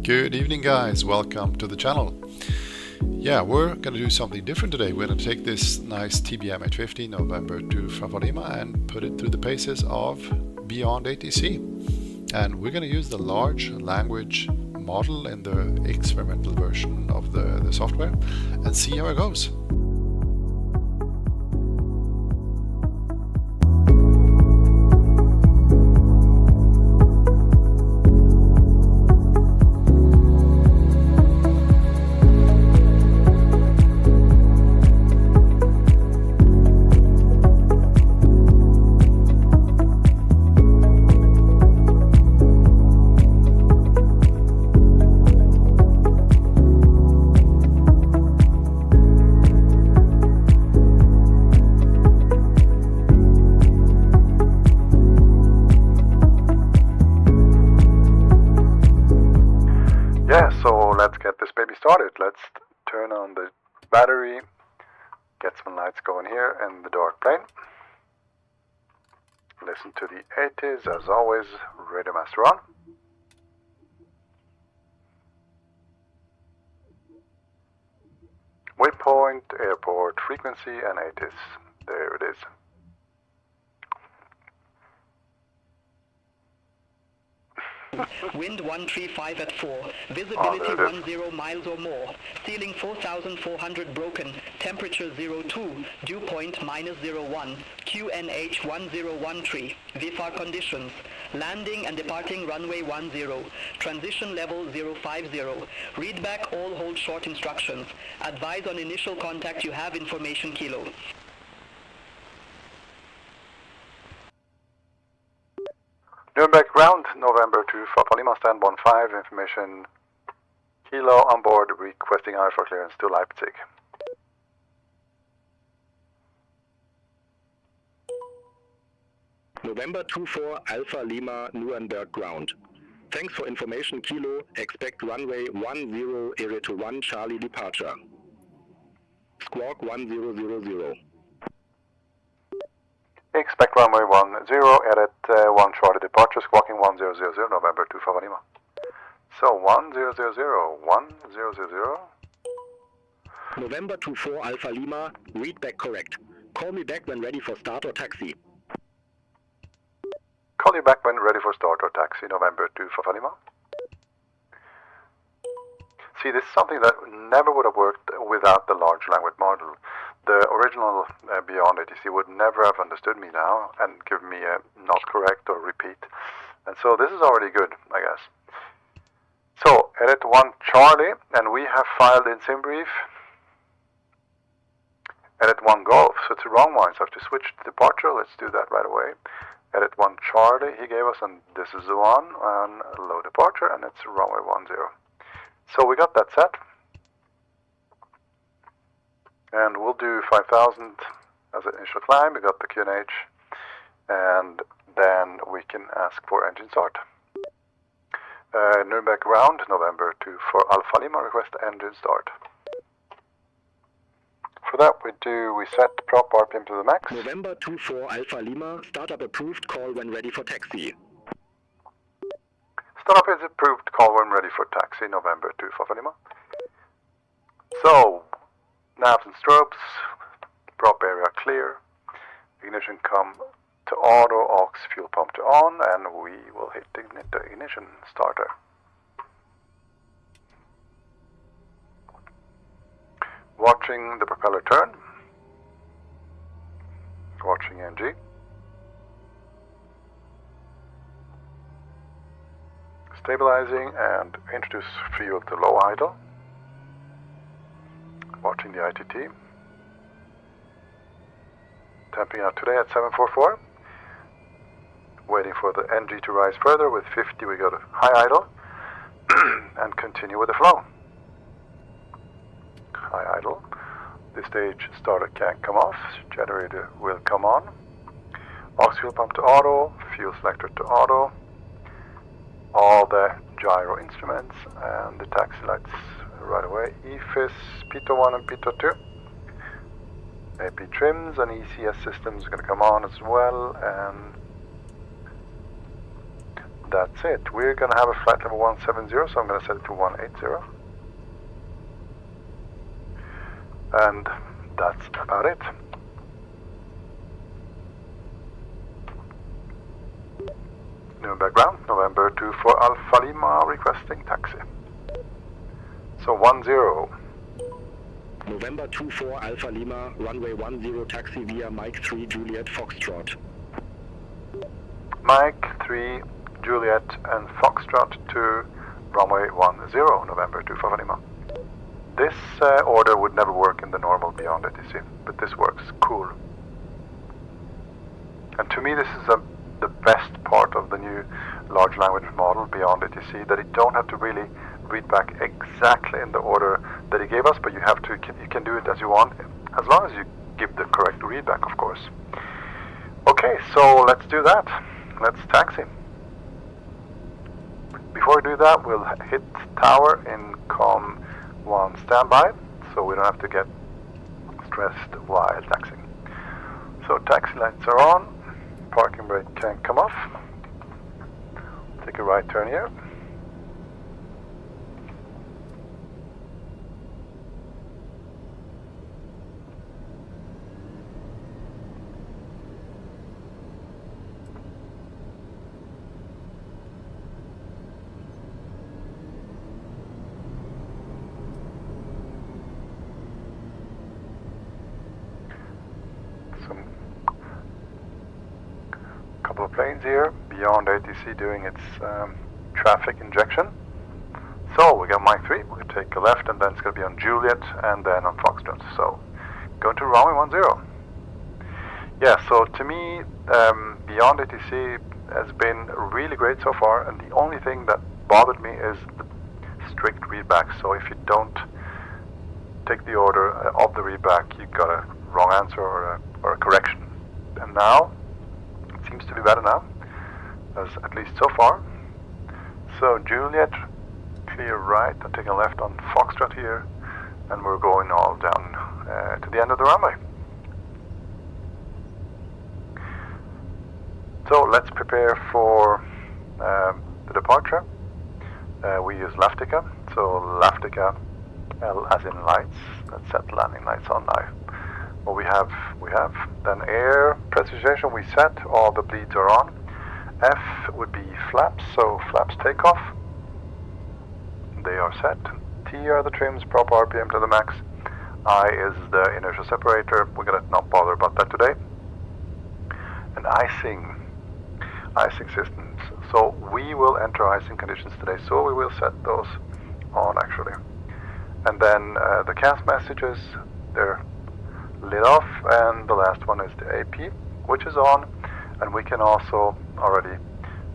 Good evening, guys. Welcome to the channel. Yeah, we're going to do something different today. We're going to take this nice TBM850 November to Favalima and put it through the paces of BeyondATC. And we're going to use the large language model in the experimental version of the software and see how it goes. So let's get this baby started. Let's turn on the battery, get some lights going here in the dark plane. Listen to the ATs as always, Radio Master on. Waypoint, airport, frequency and ATs. There it is. Wind 135 at 4, visibility 10 miles or more, ceiling 4,400 broken, temperature 02, dew point -01, QNH 1013, VFR conditions, landing and departing runway 10, transition level 050, read back all hold short instructions, advise on initial contact you have information kilo. Nuremberg ground, November to Favalima, stand 15, information Kilo on board, requesting IFR clearance to Leipzig. November 24 Alpha Lima, Nuremberg ground. Thanks for information Kilo, expect runway 10 area to 1 Charlie departure. Squawk 1000. Expect runway 10, edit 1 Charlie departure, squawking 1000, November to Favalima. So 1000, 1000. November 24 Alpha Lima, read back correct. Call me back when ready for start or taxi. Call you back when ready for start or taxi, November to Favalima. See, this is something that never would have worked without the large language model. The original Beyond ATC would never have understood me now and given me a not correct or repeat. And so this is already good, I guess. So, edit 1 Charlie, and we have filed in SimBrief. Edit 1 Golf, so it's the wrong one, so I have to switch to departure. Let's do that right away. Edit 1 Charlie he gave us, and this is the one, and low departure, and it's runway 10. So we got that set. And we'll do 5,000 as an initial climb. We got the QNH, and then we can ask for engine start. Nuremberg ground, November 2 for Alpha Lima, request engine start. For that we set prop RPM to the max. November 24 Alpha Lima, startup approved, call when ready for taxi. Startup is approved, call when ready for taxi, November 2 for Favalima. So, navs and strobes, prop area clear, ignition come to auto, aux fuel pump to on, and we will hit the ignition starter. Watching the propeller turn, watching NG. Stabilizing and introduce fuel to low idle. Watching the ITT. Tamping out today at 744. Waiting for the NG to rise further. With 50 we go to high idle and continue with the flow. High idle. This stage starter can't come off. Generator will come on. Aux fuel pump to auto. Fuel selector to auto. All the gyro instruments and the taxi lights right away. EFIS, Pitot 1 and Pitot 2. AP trims and ECS systems are going to come on as well, and that's it. We're going to have a flight level 170, so I'm going to set it to 180. And that's about it. Nuremberg ground, November 24 Alpha Lima requesting taxi. So 10. November 24 Alpha Lima, runway 10 taxi via Mike 3 Juliet Foxtrot. Mike 3 Juliet and Foxtrot to runway 10, November 24 Alpha Lima. This order would never work in the normal Beyond ATC, but this works. Cool. And to me this is the best part of the new large language model Beyond ATC, that you don't have to really read back exactly in the order that he gave us, but you can do it as you want, as long as you give the correct readback, of course. Okay, so let's do that. Let's taxi. Before we do that, we'll hit tower in COM 1 standby, so we don't have to get stressed while taxiing. So taxi lights are on, parking brake can come off. Take a right turn here. Couple of planes here, Beyond ATC doing its traffic injection. So we got Mike 3, we'll take a left and then it's going to be on Juliet and then on Foxtrot. So going to runway 10. Yeah, so to me Beyond ATC has been really great so far, and the only thing that bothered me is the strict readback. So if you don't take the order of the readback, you got a wrong answer or a correction. And now seems to be better now, at least so far. So Juliet, clear right, I'm taking left on Foxtrot here, and we're going all down to the end of the runway. So let's prepare for the departure. We use Laftica, so Laftica, L as in lights, let's set landing lights on now. What we have then air pressurization we set, all the bleeds are on. F would be flaps, so flaps takeoff, they are set. T are the trims, prop RPM to the max. I is the inertial separator, we're gonna not bother about that today. And icing systems, so we will enter icing conditions today, so we will set those on actually. And then the CAS messages, they're lit off, and the last one is the AP, which is on, and we can also already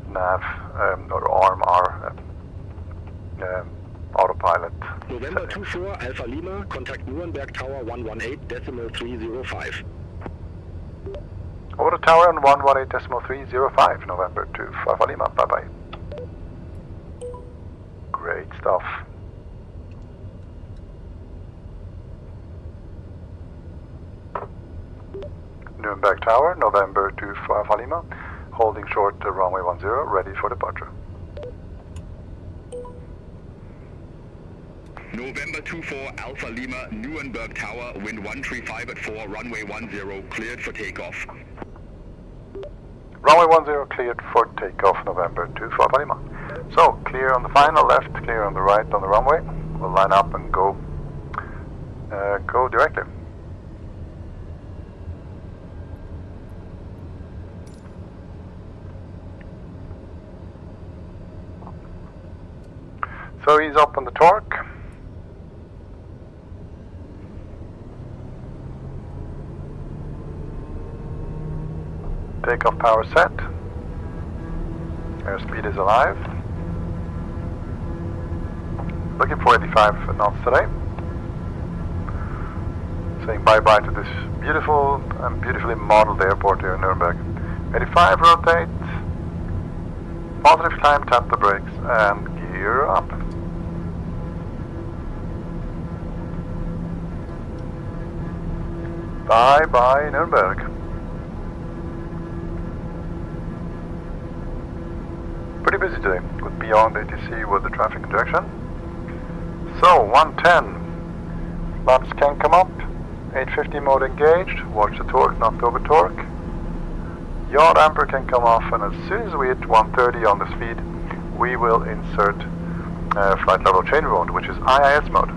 nav or arm our autopilot. November 24 Alpha Lima, contact Nuremberg Tower 118.305. Over the tower on 118.305, November 2 Alpha Lima, bye bye. Great stuff. Nuremberg Tower, November 2 Alpha Lima, holding short to runway 10, ready for departure. November 24 Alpha Lima, Nuremberg Tower, wind 135 at 4, runway 10, cleared for takeoff. Runway 10 cleared for takeoff, November 2 Alpha Lima. So, clear on the final left, clear on the right on the runway. We'll line up and go directly. So he's up on the torque. Takeoff power set. Airspeed is alive. Looking for 85 knots today. Saying bye-bye to this beautiful and beautifully modeled airport here in Nuremberg. 85, rotate. Positive climb, tap the brakes and gear up. Bye-bye Nuremberg. pretty busy today with Beyond ATC with the traffic injection. So 110, flaps can come up, 850 mode engaged, watch the torque, not over torque. Yaw damper can come off, and as soon as we hit 130 on the speed, we will insert flight level change mode, which is IIS mode.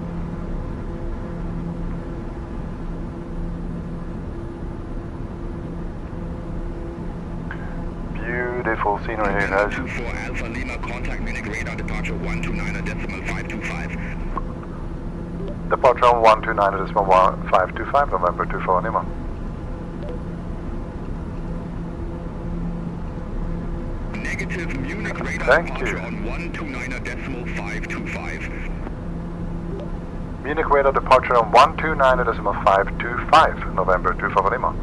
Beautiful scenery here, guys. For Alpha Lima, contact Munich radar departure 129.525. Departure 129.525, November 24 Lima. Negative Munich radar Thank departure you. on 129.525. Munich radar departure on 129.525, November 24 Lima.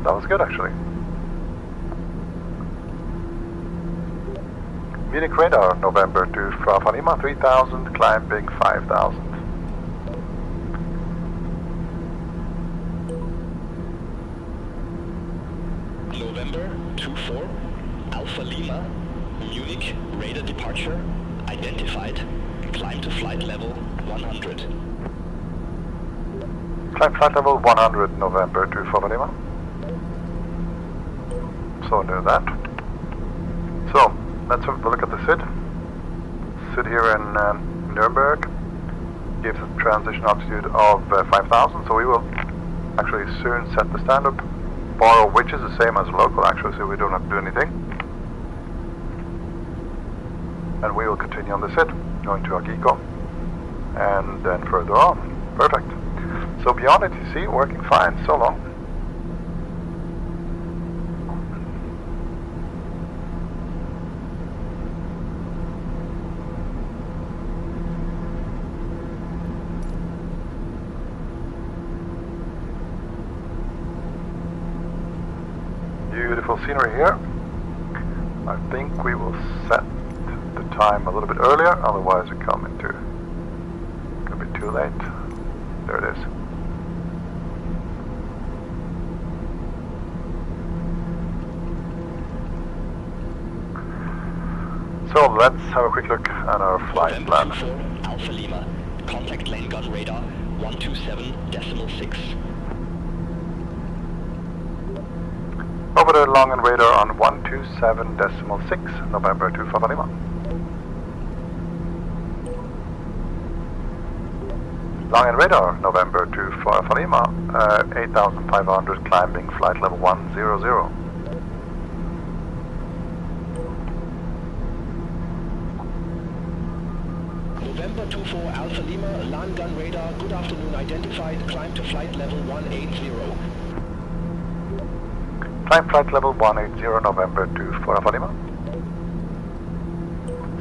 That was good, actually. Munich radar, November to Lima, 3000, climbing 5000. November 24, Alpha Lima, Munich, radar departure, identified, climb to flight level 100. Climb flight level 100, November to Lima. So do that. So, let's have a look at the SID. SID here in Nuremberg gives a transition altitude of 5000, so we will actually soon set the stand-up bar, which is the same as local actually, so we don't have to do anything. And we will continue on the SID, going to Agiko, and then further on. Perfect. So Beyond ATC, working fine, so long. Beautiful scenery here. I think we will set the time a little bit earlier, otherwise we come into, it'll be too late. There it is. So let's have a quick look at our flight plan. November 24, Alpha Lima, contact lane gun radar 127.6. Over the long and radar on 127.6, November to Lima. Long and radar, November to Lima, 8500, climbing flight level 100. November 24, Alpha Lima, land gun radar, good afternoon, identified, climb to flight level 180. Climb flight level 180, November to Lima.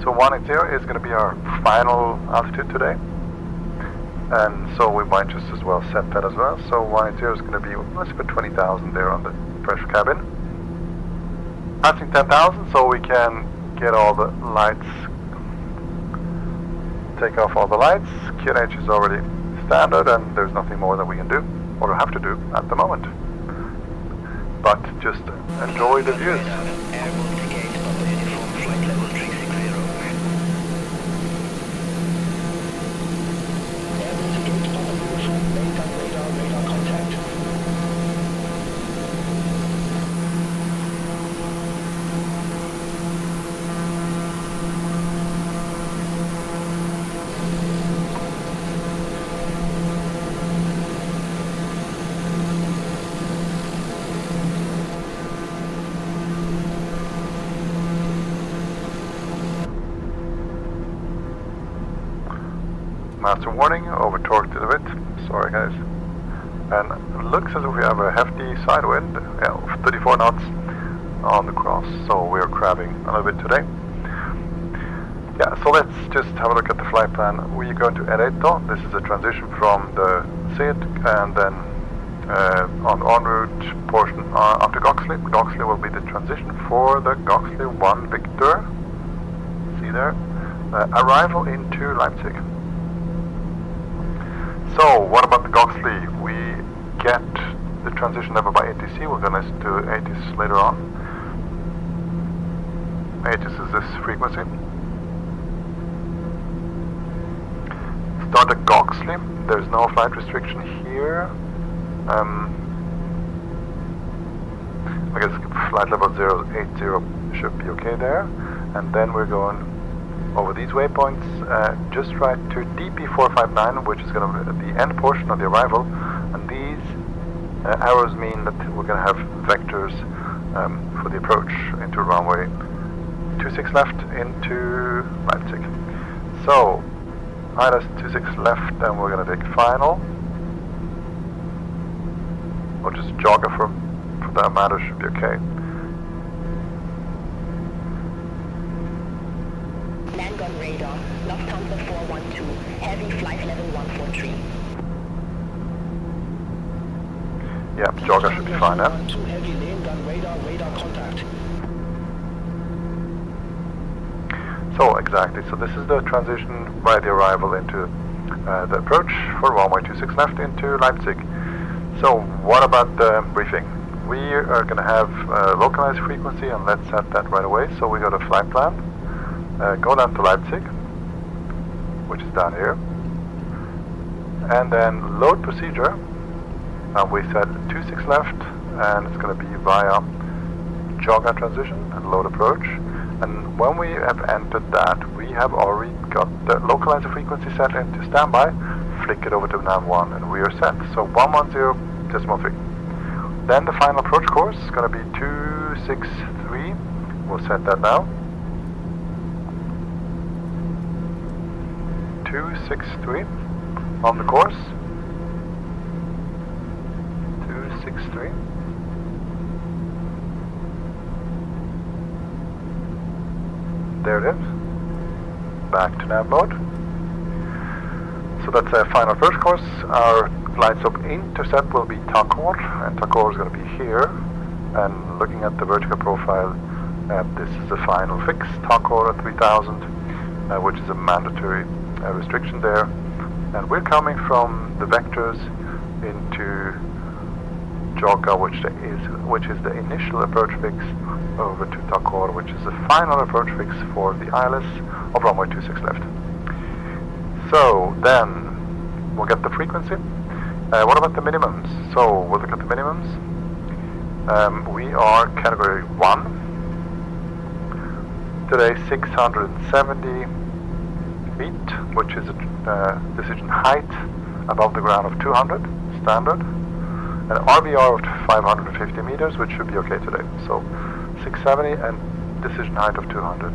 So 180 is going to be our final altitude today. And so we might just as well set that as well. So 180 is going to be, let's put 20,000 there on the pressure cabin. Passing 10,000 so we can get all the lights, take off all the lights. QNH is already standard and there's nothing more that we can do or have to do at the moment. But just enjoy the views. Master warning, over torqued a bit. Sorry guys. And it looks as if we have a hefty side wind, 34 knots on the cross, so we are crabbing a little bit today. Yeah, so let's just have a look at the flight plan. We go into Ereto. This is a transition from the SID, and then on the en route portion up to Goxley. Goxley will be the transition for the Goxley 1 Victor. See there? Arrival into Leipzig. So, what about the Goxley? We get the transition level by ATC. We're going to listen to ATC later on. ATC is this frequency. Start at Goxley. There's no flight restriction here. I guess flight level 080 should be okay there. And then we're going over these waypoints, just right to DP459, which is going to be the end portion of the arrival. And these arrows mean that we're going to have vectors for the approach into runway 26 left into Leipzig. So, ILS 26 left, and we're going to take final. Or just jogger for that matter should be okay. Land gun radar, Lufthansa 412, heavy flight level 143. Yeah, jogger should be fine, 412 heavy lane gun radar, radar contact. So exactly, so this is the transition by the arrival into the approach for runway 26 left into Leipzig. So what about the briefing? We are going to have localized frequency, and let's set that right away. So we got a flight plan, go down to Leipzig, which is down here, and then load procedure, and we set 26 left, and it's going to be via jogger transition and load approach. And when we have entered that, we have already got the localizer frequency set into standby, flick it over to nav1, and we are set. So 110.3. Then the final approach course is going to be 263. We'll set that now. 263 on the course. 263. There it is. Back to nav mode. So that's a final approach course. Our flights of intercept will be Takeoff, and Takeoff is going to be here. And looking at the vertical profile, this is the final fix, Takeoff at 3000, which is a mandatory restriction there. And we're coming from the vectors into Joka, which is the initial approach fix, over to Takeoff, which is the final approach fix for the ILS of runway 26 left. So then we'll get the frequency. What about the minimums? So we'll look at the minimums. We are category 1. Today 670 feet, which is a decision height above the ground of 200, standard. An RVR of 550 meters, which should be okay today. So 670 and decision height of 200.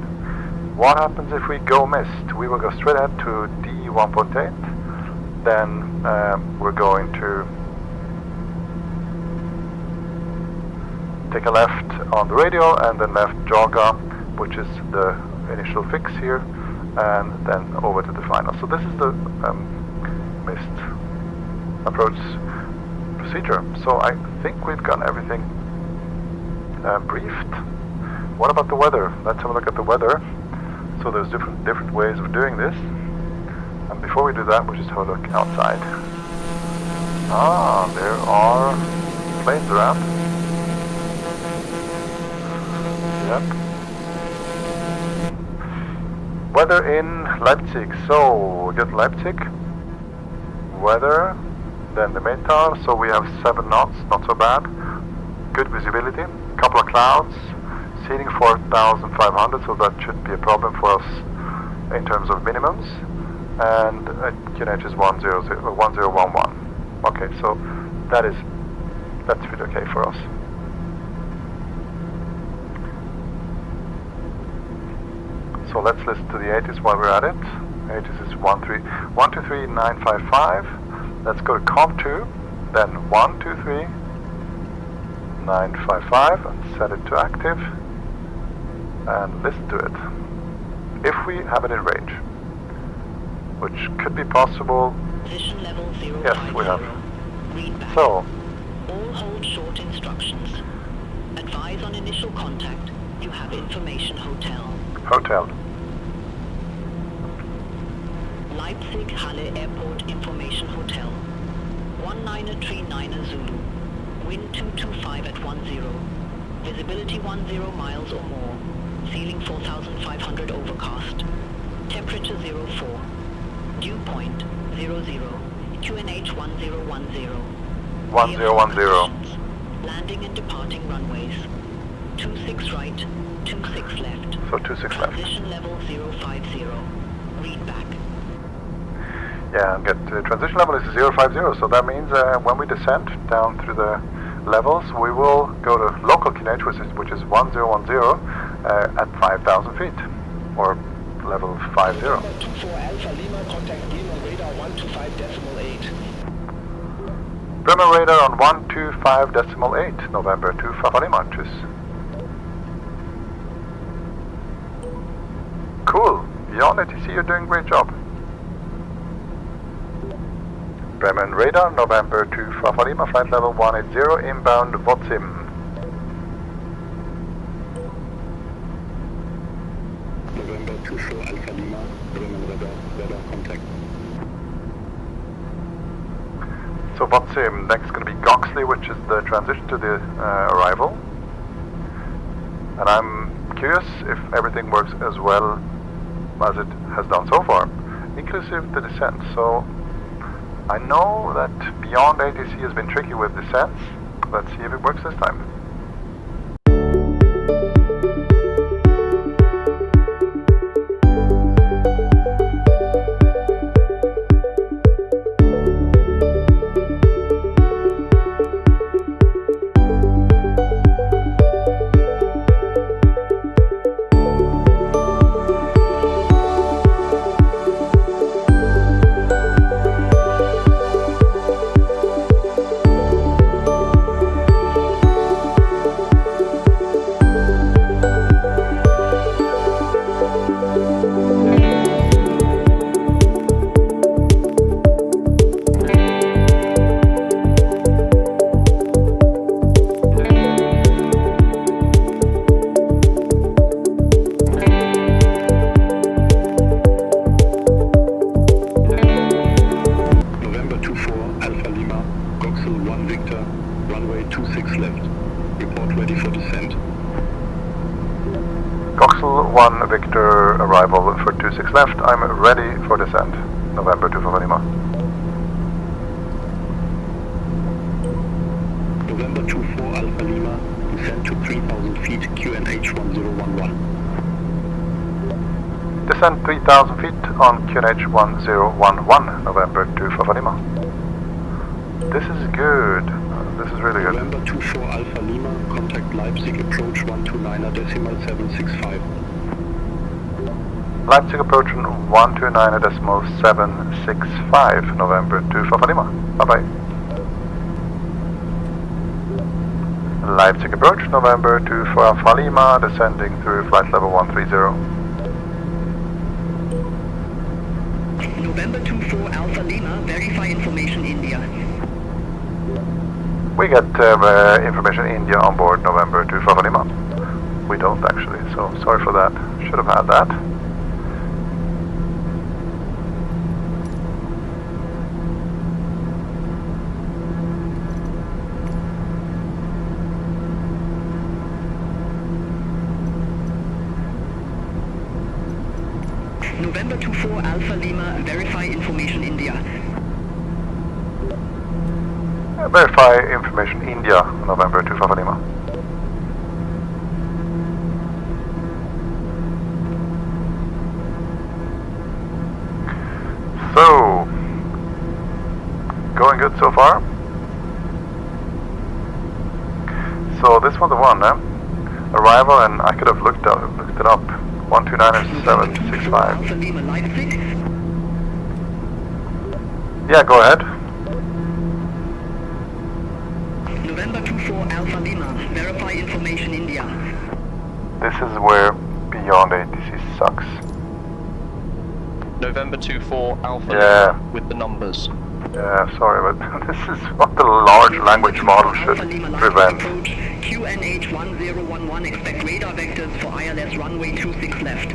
What happens if we go missed? We will go straight ahead to D1.8. Then we're going to take a left on the radial and then left jogger, which is the initial fix here, and then over to the final. So this is the missed approach procedure. So I think we've got everything briefed. What about the weather? Let's have a look at the weather. So there's different ways of doing this. And before we do that, we'll just have a look outside. Ah, there are planes around. Yep. Weather in Leipzig. So we get Leipzig. Weather. Then the main tower. So we have 7 knots, not so bad. Good visibility. Couple of clouds. Seating 4,500, so that shouldn't be a problem for us in terms of minimums. And QNH is 1011. Okay, so that's pretty okay for us. So let's listen to the ATIS while we're at it. ATIS is 123.955. Let's go to COM2, then 123.955 and set it to active. And listen to it. If we have it in range, which could be possible. Position level 050. Yes, we have. Read back. So, all hold short instructions. Advise on initial contact. You have information hotel. Hotel. Leipzig Halle Airport Information Hotel. 1939 Zulu. Wind 225 at 10. Visibility 10 miles or more. Ceiling 4,500 overcast. Temperature 04. Dew point 00. QNH 1010. 1010. Landing and departing runways. 26 right, 26 left. So 26 left. Transition level 050. Read back. Yeah, and transition level is 050, so that means when we descend down through the levels, we will go to local QNH, which is 1010 at 5,000 feet, or level 50. 24 Alpha Lima, contact Bremen radar 125.8. Bremen radar on 125.8, November 2 Papa Lima, tschüss. Cool, Beyond ATC, you're doing a great job. Bremen radar, November 2 Papa Lima, flight level 180, inbound VATSIM. November 24 Alpha Lima, Bremen radar contact. So VATSIM, next is going to be Goxley, which is the transition to the arrival. And I'm curious if everything works as well as it has done so far, inclusive the descent. So I know that Beyond ATC has been tricky with descents. Let's see if it works this time. Goxel 1 Victor, arrival for 26 left. I'm ready for descent. November 2 for Lima. November 24 Alpha Lima, descend to 3,000 feet, QNH 1011. Descend 3,000 feet on QNH 1011, November 2 for Lima. This is good. This is really good. November 24 Alpha Lima, contact Leipzig approach 129.765. Leipzig approach 129.765, November 2 for Lima. Bye bye. Leipzig approach, November 2 for Alpha Lima, descending through flight level 130. November 24 Alpha Lima, verify information India. We get information India on board November 2 for Lima. We don't actually, so sorry for that. Should have had that. November 24 Alpha Lima, verify information India. Verify information India, November 2 for Lima. So, going good so far. So this one's the one, arrival, and I could have looked it up. 129.765. Alpha Lima, Leipzig. Yeah, go ahead. November 24 Alpha Lima, verify information India. This is where Beyond ATC sucks. November 24 Alpha Yeah. Lima with the numbers. Yeah, sorry, but this is what the large language model should prevent. QNH 1011, expect radar vectors for ILS runway 26 left.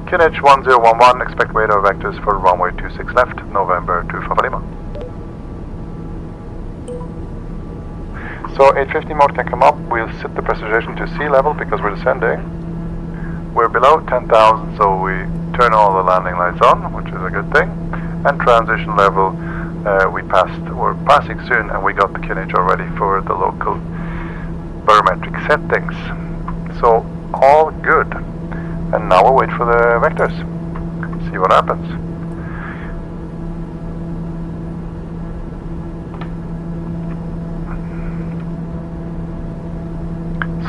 QNH 1011, expect radar vectors for runway 26 left, November 2 for Lima. So 850 mode can come up. We'll set the pressurization to sea level because we're descending. We're below 10,000, so we turn all the landing lights on, which is a good thing. And transition level, we're passing soon, and we got the QNH already for the local barometric settings. So all good. And now we'll wait for the vectors. See what happens.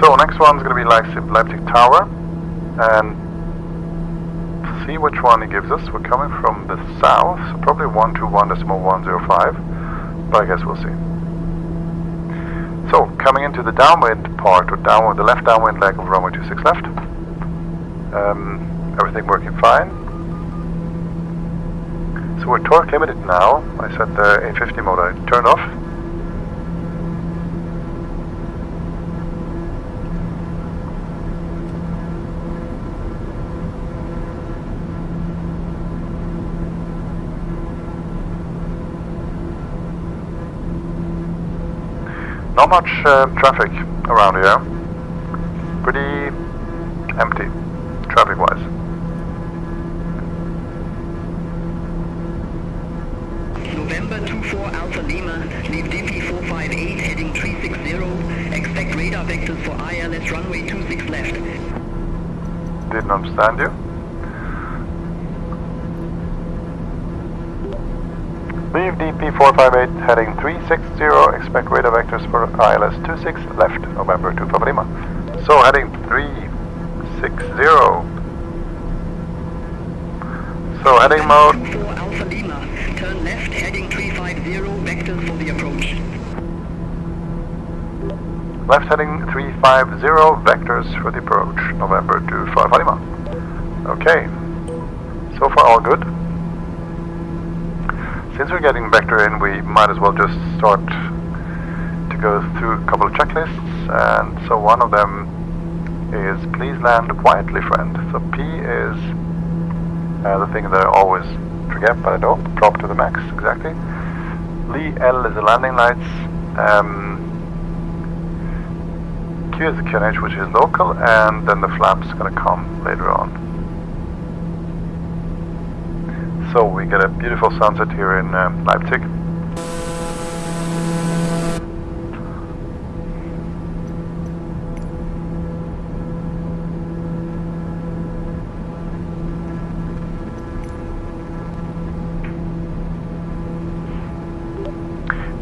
So next one's going to be Leipzig Tower, and see which one he gives us. We're coming from the south, so probably 121.105, but I guess we'll see. So coming into the downwind part, or the left downwind leg of runway 26 left. Everything working fine. So we're torque limited now. I set the 850 mode, I turned off. Not much traffic around here. Pretty empty, traffic-wise. November 24 Alpha Lima, leave DP458 heading 360. Expect radar vectors for ILS runway 26 left. Didn't understand you. Leave DP458 heading 360, expect radar vectors for ILS 26 left, November 25 Lima. So heading 360. So heading mode. 24 Alpha Lima, turn left heading 350, vectors for the approach. Left heading 350, vectors for the approach, November 25 Lima. Okay, so far all good. Since we're getting vector in, we might as well just start to go through a couple of checklists. And so one of them is please land quietly, friend. So P is the thing that I always forget, but I don't. Prop to the max, exactly. L is the landing lights. Q is the QNH, which is local, and then the flaps is going to come later on. So we get a beautiful sunset here in Leipzig.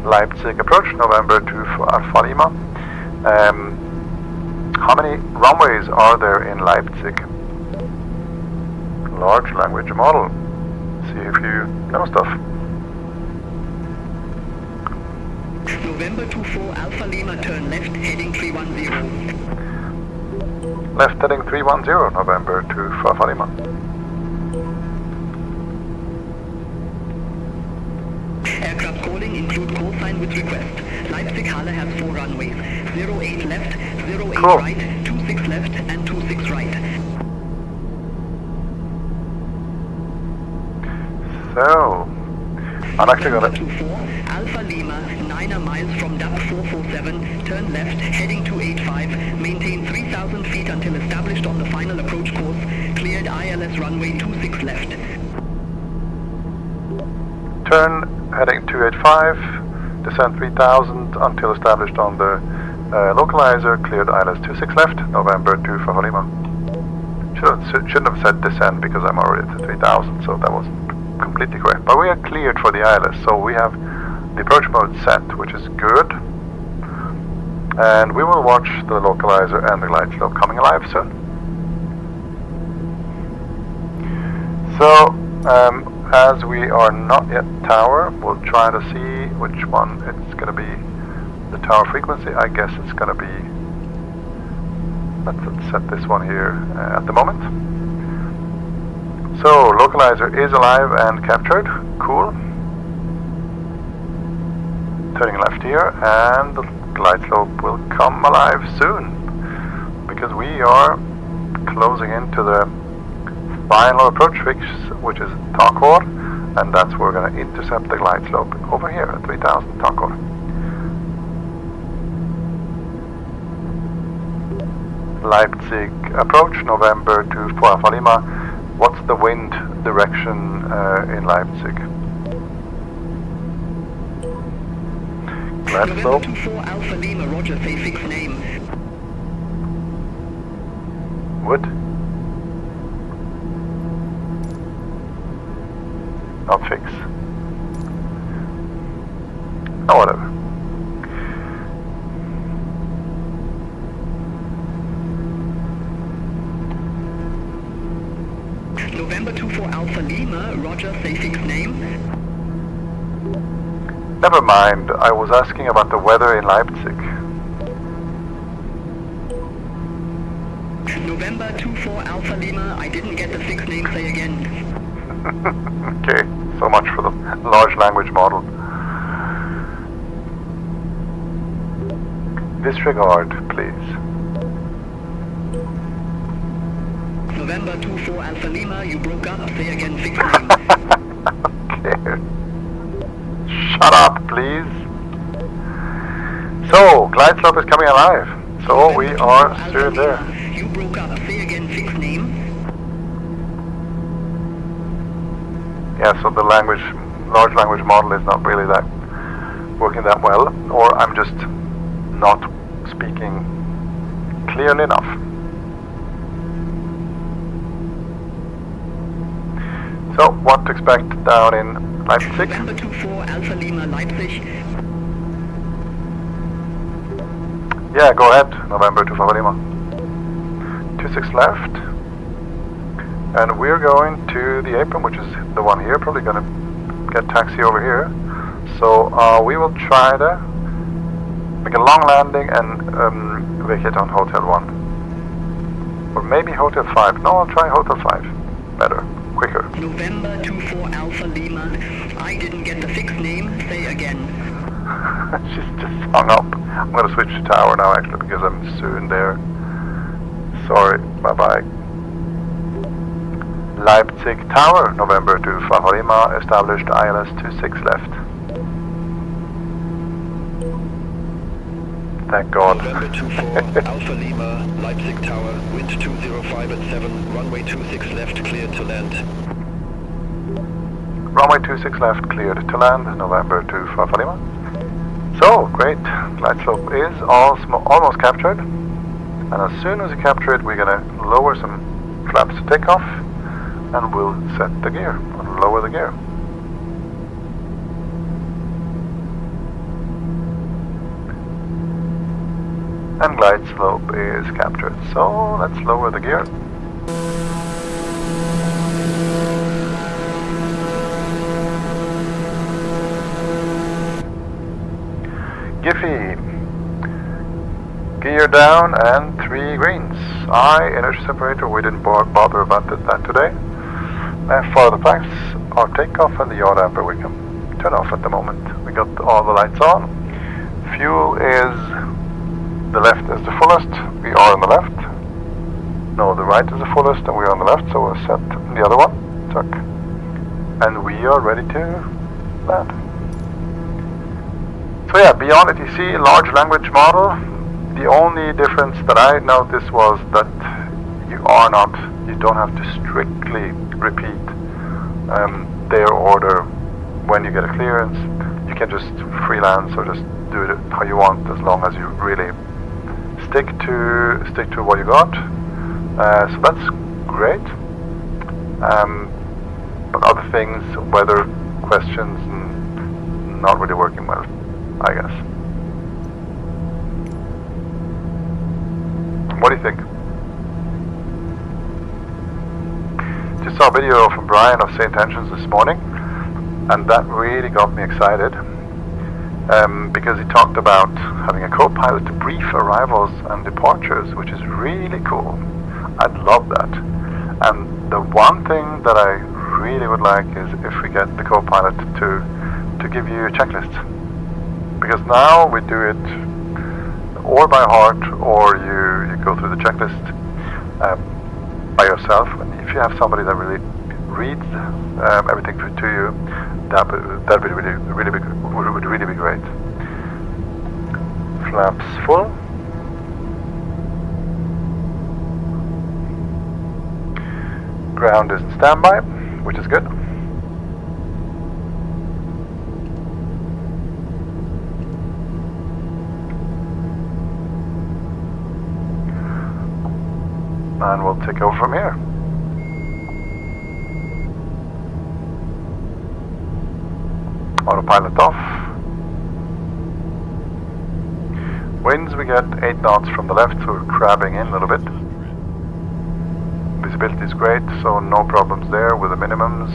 Leipzig approach, November 2 for Alpha Lima. How many runways are there in Leipzig? Large language model. See if you know stuff. November 24 Alpha Lima, turn left heading 310. Left heading 310, November 2 for Alpha Lima. Aircraft calling include call sign with request. Leipzig Halle has 4 runways. 08 left, 08 cool. right, 26 left and 26 right. So, I'm actually gonna... 24 Alpha Lima, 9 miles from DAP 447, turn left heading 285, maintain 3,000 feet until established on the final approach course, cleared ILS runway 26 left. Turn heading 285, descend 3,000 until established on the localizer, cleared ILS 26 left, November 2 for Lima. Shouldn't have said descend because I'm already at 3,000, so that wasn't completely correct. But we are cleared for the ILS, so we have the approach mode set, which is good. And we will watch the localizer and the glide slope coming alive soon. So, as we are not yet tower, we'll try to see which one it's going to be. The tower frequency, I guess it's going to be, let's set this one here at the moment. So, localizer is alive and captured, cool. Turning left here, and the glide slope will come alive soon, because we are closing into the final approach fix, which is Takeoff, and that's where we're going to intercept the glide slope over here at 3,000 Takeoff. Leipzig approach, November 24 Alpha Lima. What's the wind direction in Leipzig? Glad slope. November 24 Alpha Lima, roger, say fixed name. Wood. Not fix. Oh, whatever. November 24 Alpha Lima, roger, say fixed name. Never mind, I was asking about the weather in Leipzig. November 24 Alpha Lima, I didn't get the fixed name, say again. Okay, so much for the large language model. Disregard, please. November 24 Alpha Lima, you broke up, say again fixed name. Okay. Shut up, please. So, glide slope is coming alive. So we are soon there. You broke up, say again fixed name. Yeah, so the large language model is not really that working that well, or I'm just not speaking clearly enough. So, what to expect down in Leipzig? November 24 Alpha Lima, Leipzig. Yeah, go ahead, November 24 Lima. 26 left. And we're going to the apron, which is the one here, probably going to get taxi over here. So we will try to make a long landing and vacate on Hotel 1. Or maybe Hotel 5. No, I'll try Hotel 5. Better, quicker. November 24 Alpha Lima, I didn't get the fixed name, say again. She's just hung up. I'm going to switch to tower now actually because I'm soon there. Sorry, bye-bye. Leipzig Tower, November to Fahrima, established ILS 26 left. Thank God. November 24 Alpha Lima, Leipzig Tower, wind 205 at 7, runway 26 left, cleared to land. Runway 26 left, cleared to land, November to Fahrima. So, great. Glide slope is almost captured. And as soon as we capture it, we're going to lower some flaps to take off. And we'll set the gear, and lower the gear. And glide slope is captured. So let's lower the gear. Giphy. Gear down and 3 greens. Energy separator, we didn't bother about that today. And follow the planks, our takeoff and the yaw damper we can turn off at the moment. We got all the lights on. Fuel is the left is the fullest. We are on the left. No, the right is the fullest and we are on the left, so we'll set the other one. Tuck. And we are ready to land. So yeah, Beyond ATC, large language model. The only difference that I noticed was that you don't have to strictly repeat their order when you get a clearance. You can just freelance or just do it how you want, as long as you really stick to what you got. So that's great. But other things, weather questions, not really working well, I guess. What do you think? Just saw a video from Brian of SayIntentions this morning, and that really got me excited because he talked about having a co-pilot to brief arrivals and departures, which is really cool. I'd love that. And the one thing that I really would like is if we get the co-pilot to give you a checklist, because now we do it or by heart, or you go through the checklist by yourself. And if you have somebody that really reads everything to you, that would really be great. Flaps full. Ground is in standby, which is good. And we'll take over from here. Autopilot off. Winds, we get 8 knots from the left, so we're crabbing in a little bit. Visibility is great, so no problems there with the minimums,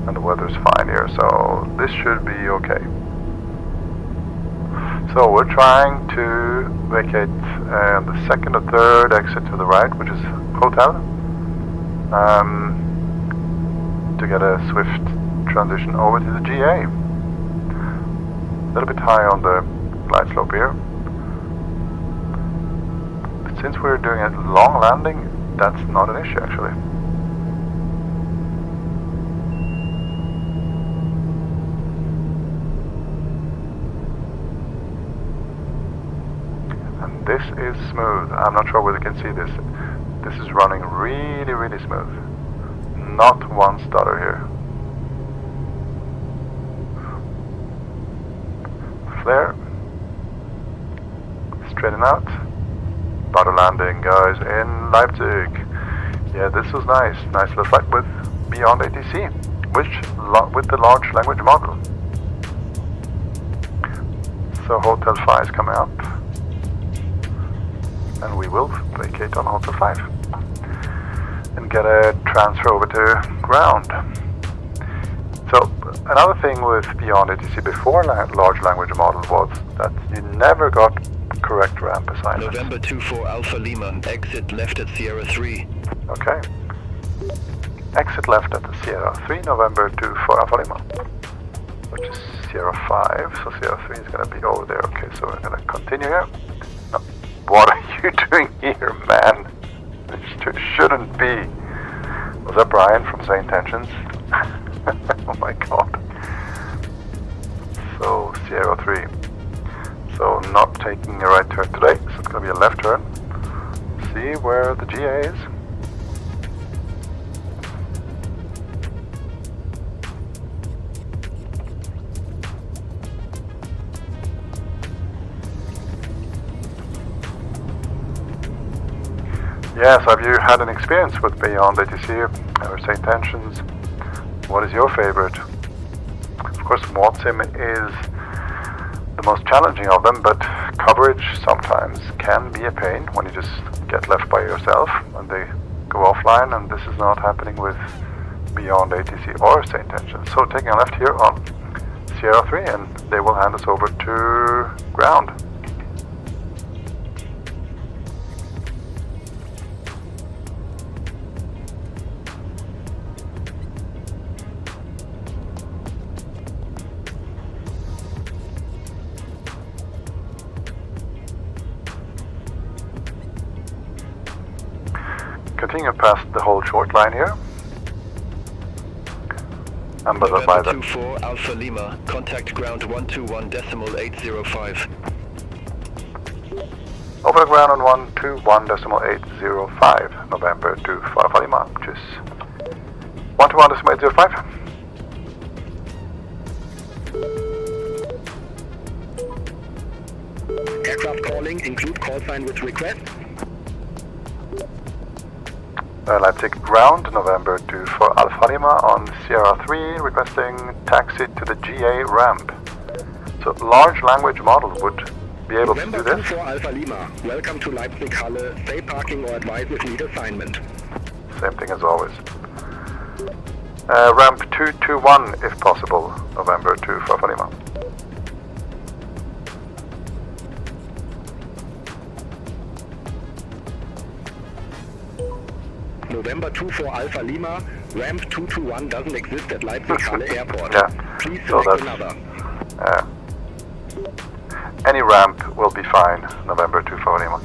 and the weather's fine here, so this should be okay. So we're trying to vacate the second or third exit to the right, which is hotel, to get a swift transition over to the GA. A little bit high on the glide slope here. But since we're doing a long landing, that's not an issue actually. And this is smooth. I'm not sure whether you can see this. This is running really, really smooth. Not one stutter here. Flare. Straighten out. Butter landing, guys, in Leipzig. Yeah, this was nice. Nice little flight with Beyond ATC, with the large language model. So Hotel 5 is coming up. And we will vacate on Hotel 5. And get a transfer over to ground. So another thing with Beyond ATC before large language model was that you never got correct ramp assignments. November 24 Alpha Lima, exit left at Sierra 3. Okay. Exit left at the Sierra 3, November 24 Alpha Lima, which is Sierra 5, so Sierra 3 is going to be over there. Okay, so we're going to continue here. No. What are you doing here, man? It shouldn't be. Was that Brian from SayIntentions? Oh my god. So, Sierra 3. So, not taking a right turn today, so it's going to be a left turn. See where the GA is. Yes, have you had an experience with Beyond ATC or SayIntentions? What is your favorite? Of course, VATSIM is the most challenging of them, but coverage sometimes can be a pain when you just get left by yourself and they go offline, and this is not happening with Beyond ATC or SayIntentions. So taking a left here on Sierra 3, and they will hand us over to ground. Continue past the whole short line here. And by November the 24 Alpha Lima, contact ground 121.805. over the ground on 121.805, November 24 Alpha Lima, which is 121.805. Aircraft calling, include call sign with request. Leipzig ground, November 24 Alpha Lima on Sierra 3, requesting taxi to the GA ramp. So large language model would be able to do November this. 24 Alpha Lima, welcome to Leipzig Halle, stay parking or advise if need assignment. Same thing as always. Ramp 221 if possible, November 24 Alpha Lima. November 24 Alpha Lima, ramp 221 doesn't exist at Leipzig Halle Airport. Yeah. Please So select that's- another. Any ramp will be fine, November 24 Lima.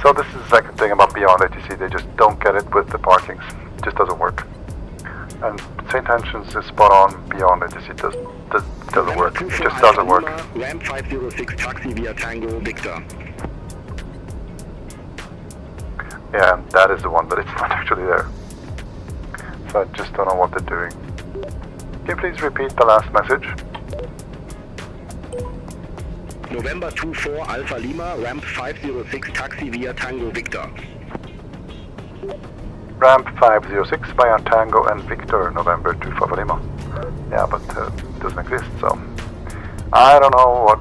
So this is the second thing about Beyond ATC, they just don't get it with the parkings. It just doesn't work. And SayIntentions is spot on, Beyond ATC doesn't work. It just doesn't work. Ramp 506 taxi via Tango Victor. Yeah, and that is the one, but it's not actually there. So I just don't know what they're doing. Can you please repeat the last message? November 24 Alpha Lima, ramp 506 taxi via Tango Victor. Ramp 506 via Tango and Victor, November 24 Lima. Yeah, but it doesn't exist, so I don't know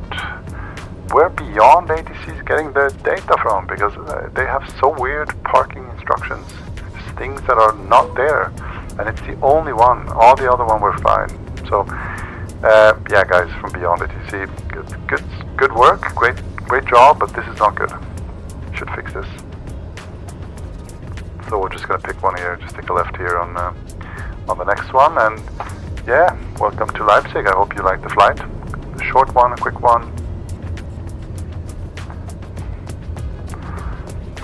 where Beyond ATC is getting their data from, because they have so weird parking instructions, just things that are not there, and it's the only one. All the other one were fine. So yeah, guys from Beyond ATC, good work, great job, but this is not good. Should fix this. So we're just gonna pick one here, just take a left here on the next one, and yeah, welcome to Leipzig. I hope you liked the flight. A short one, a quick one.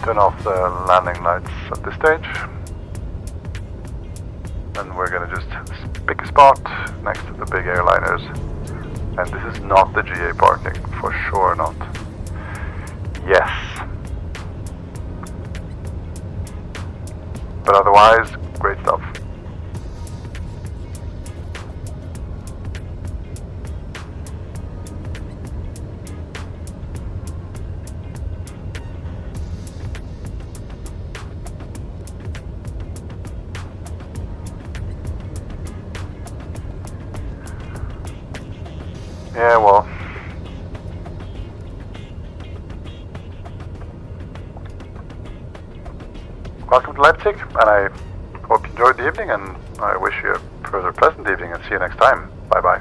Turn off the landing lights at this stage. And we're gonna just pick a spot next to the big airliners. And this is not the GA parking, for sure not. Yes. But otherwise, great stuff. Yeah, well, welcome to Leipzig, and I hope you enjoyed the evening, and I wish you a further pleasant evening, and see you next time. Bye bye.